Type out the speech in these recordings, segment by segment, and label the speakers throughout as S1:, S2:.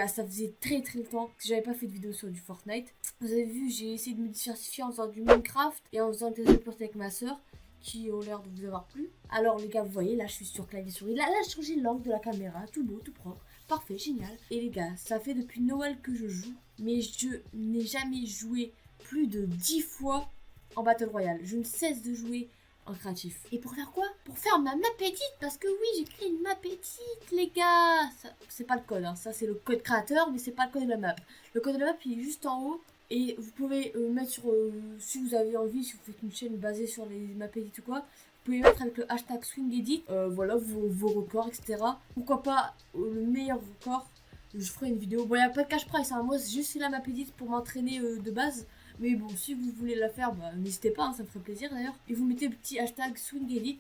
S1: gars, ça faisait très longtemps que j'avais pas fait de vidéo sur du Fortnite. Vous avez vu, j'ai essayé de me diversifier en faisant du Minecraft et en faisant des reports avec ma soeur qui ont l'air de vous avoir plu. Alors les gars, vous voyez, là je suis sur clavier souris. Là j'ai changé l'angle de la caméra, tout beau, tout propre. Parfait, génial. Et les gars, ça fait depuis Noël que je joue, mais je n'ai jamais joué plus de 10 fois en Battle Royale. Je ne cesse de jouer en créatif. Et pour faire quoi? Pour faire ma map edit, parce que oui, j'ai créé une map edit, les gars. C'est pas le code, hein. Ça c'est le code créateur, mais c'est pas le code de la map. Le code de la map, il est juste en haut. Et vous pouvez mettre sur, si vous avez envie, si vous faites une chaîne basée sur les maps edit ou quoi, vous pouvez mettre avec le hashtag swingedit, voilà, vos records, etc. Pourquoi pas le meilleur record. Je ferai une vidéo. Bon, il n'y a pas de cash price, hein. Moi, c'est juste la map edit pour m'entraîner de base. Mais bon, si vous voulez la faire, bah, n'hésitez pas, hein, ça me ferait plaisir d'ailleurs. Et vous mettez le petit hashtag swingedit.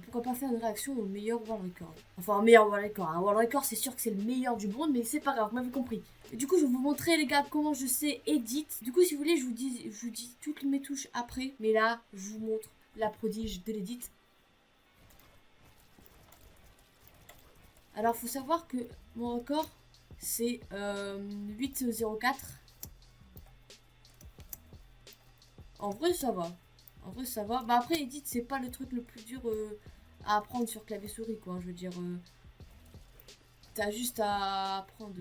S1: Pourquoi pas faire une réaction au meilleur world record. Enfin, au meilleur world record. Un world record, c'est sûr que c'est le meilleur du monde, mais c'est pas grave, vous m'avez compris. Et du coup, je vais vous montrer, les gars, comment je sais edit. Du coup, si vous voulez, je vous dis toutes mes touches après. Mais là, je vous montre la prodige de l'edit. Alors, faut savoir que mon record, c'est 8,04. En vrai, ça va. En vrai, ça va. Bah, après, edit, c'est pas le truc le plus dur à apprendre sur clavier souris, quoi. Je veux dire, t'as juste à apprendre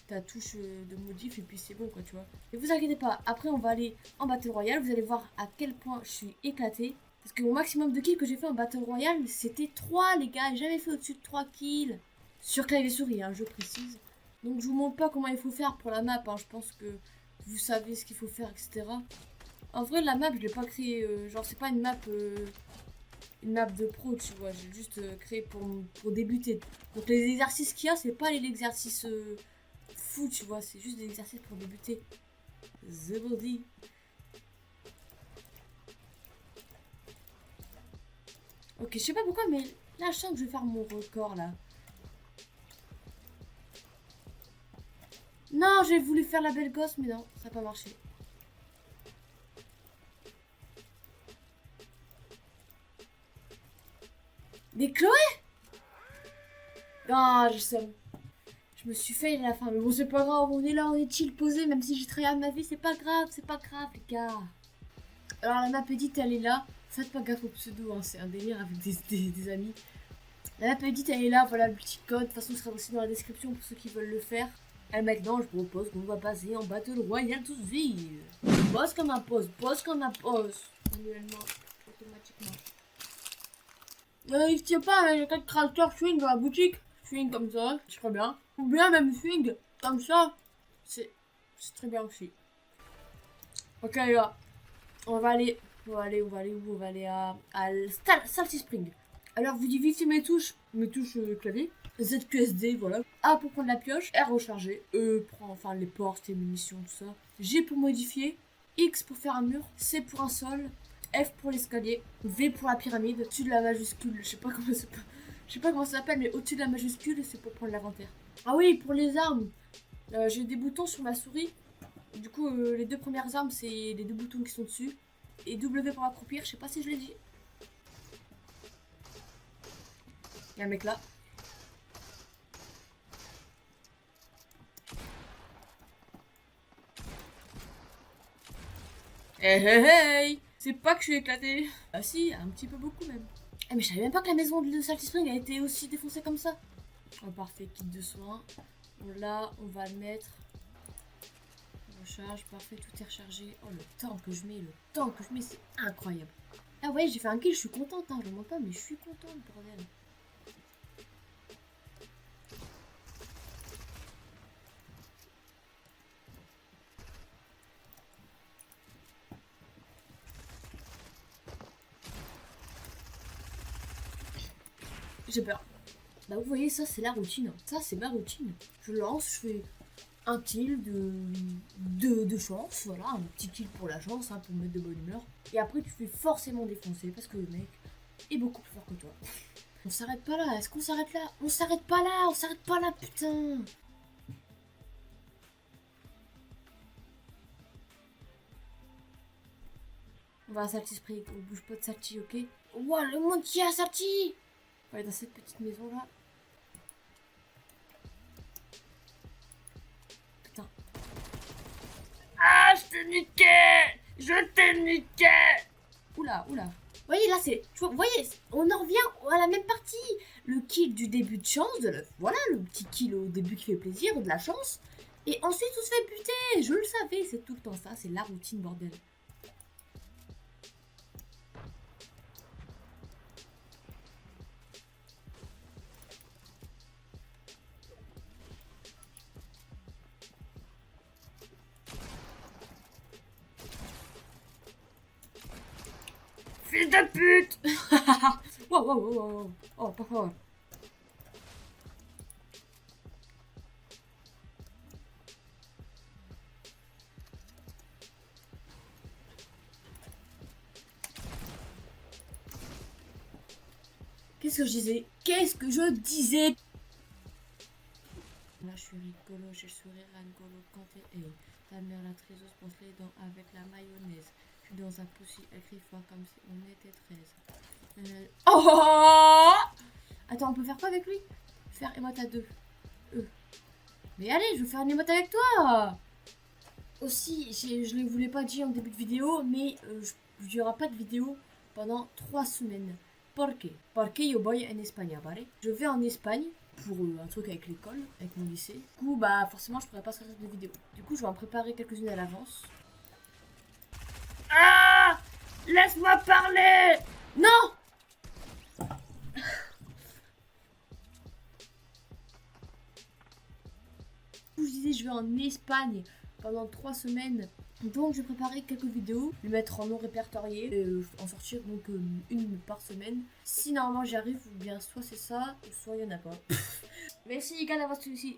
S1: ta touche de modif et puis c'est bon, quoi, tu vois. Et vous inquiétez pas, après, on va aller en Battle Royale. Vous allez voir à quel point je suis éclatée. Parce que mon maximum de kills que j'ai fait en Battle Royale, c'était 3, les gars. J'ai jamais fait au-dessus de 3 kills. Sur clavier souris, hein, je précise. Donc, je vous montre pas comment il faut faire pour la map, hein. Je pense que vous savez ce qu'il faut faire, etc. En vrai, la map, je l'ai pas créée. Genre, c'est pas une map de pro, tu vois. J'ai juste créé pour débuter. Donc, les exercices qu'il y a, c'est pas les exercices fou, tu vois. C'est juste des exercices pour débuter. The body. Ok, je sais pas pourquoi, mais là, je sens que je vais faire mon record, là. Non, j'ai voulu faire la belle gosse, mais non, ça n'a pas marché. Mais Chloé! Ah, je sais. Je me suis fail à la fin, mais bon, c'est pas grave, on est là, on est chill, posé, même si j'ai travaillé ma vie, c'est pas grave, les gars. Alors, la map edit, elle est là. Faites pas gaffe au pseudo, hein, c'est un délire avec des amis. La map edit, elle est là, voilà le petit code. De toute façon, ce sera aussi dans la description pour ceux qui veulent le faire. Et maintenant, je propose qu'on va passer en Battle Royale tout de suite. Boss comme un poste, manuellement, automatiquement. Il tient pas, il y a 4 tracteurs swing dans la boutique. Swing comme ça, c'est très bien. Ou bien même swing comme ça, c'est très bien aussi. Ok les gars, on va aller où? On va aller à Salty Spring. Alors vous divisez mes touches clavier. ZQSD, voilà. A pour prendre la pioche, R recharger, E pour enfin les portes, les munitions, tout ça. G pour modifier, X pour faire un mur, C pour un sol, F pour l'escalier, V pour la pyramide, au-dessus de la majuscule, je sais pas comment ça s'appelle, mais au-dessus de la majuscule, c'est pour prendre l'inventaire. Ah oui, pour les armes, j'ai des boutons sur ma souris. Du coup, les deux premières armes, c'est les deux boutons qui sont dessus. Et W pour accroupir, je sais pas si je l'ai dit. Il y a un mec là. Hey hey hey! C'est pas que je suis éclaté. Ah si, un petit peu beaucoup même. Eh mais je savais même pas que la maison de Salty Spring a été aussi défoncée comme ça. Oh, parfait, kit de soins. Là, on va le mettre. Recharge, parfait, tout est rechargé. Oh, le temps que je mets, c'est incroyable. Ah ouais, j'ai fait un kill, je suis contente, hein, je mens pas, mais je suis contente, bordel. J'ai peur. Bah vous voyez, ça c'est la routine. Ça c'est ma routine. Je lance, je fais un kill de chance, voilà, un petit kill pour la chance, hein, pour me mettre de bonne humeur. Et après tu fais forcément défoncer parce que le mec est beaucoup plus fort que toi. On s'arrête pas là, est-ce qu'on s'arrête là? On s'arrête pas là, putain. On va à Salty Spring, on bouge pas de Salty, ok? Ouah, le monde qui est à Salty! On va aller dans cette petite maison là. t'ai niqué. Je t'ai niqué. Oula, oula. Vous voyez, là, vous voyez, on en revient à la même partie. Le kill du début de chance, voilà, le petit kill au début qui fait plaisir, de la chance. Et ensuite, on se fait buter. Je le savais, c'est tout le temps ça. C'est la routine, bordel. Fils de pute. Wow, wow, wow, wow. Oh, pas fort. Qu'est-ce que je disais? Qu'est-ce que je disais? Là, je suis rigolo, j'ai le sourire rigolo quand t'es... Hey, ta mère la trésoreuse pense les dents avec la mayonnaise. Je suis dans un poussi, elle crie fort comme si on était 13. Oh! Attends, on peut faire quoi avec lui? Faire émote à deux. Mais allez, je veux faire une émote avec toi! Aussi, je ne voulais pas dire en début de vidéo, mais il n'y aura pas de vidéo pendant 3 semaines. Porque yo voy en España, ¿vale? Je vais en Espagne pour un truc avec l'école, avec mon lycée. Du coup, bah forcément, je pourrais pas sortir de vidéo. Du coup, je vais en préparer quelques-unes à l'avance. Ah! Laisse-moi parler! Non! Je disais, je vais en Espagne pendant 3 semaines. Donc, je vais préparer quelques vidéos, les mettre en non répertorié, et en sortir donc une par semaine. Si normalement j'y arrive, ou bien soit c'est ça, soit il n'y en a pas. Merci les gars d'avoir suivi.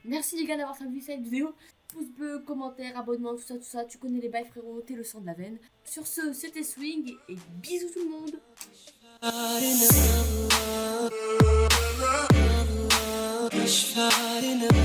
S1: Merci les gars d'avoir suivi cette vidéo. Pouce bleu, commentaire, abonnement, tout ça. Tu connais les bails frérot, t'es le sang de la veine. Sur ce, c'était Swing et bisous tout le monde. Mش فارق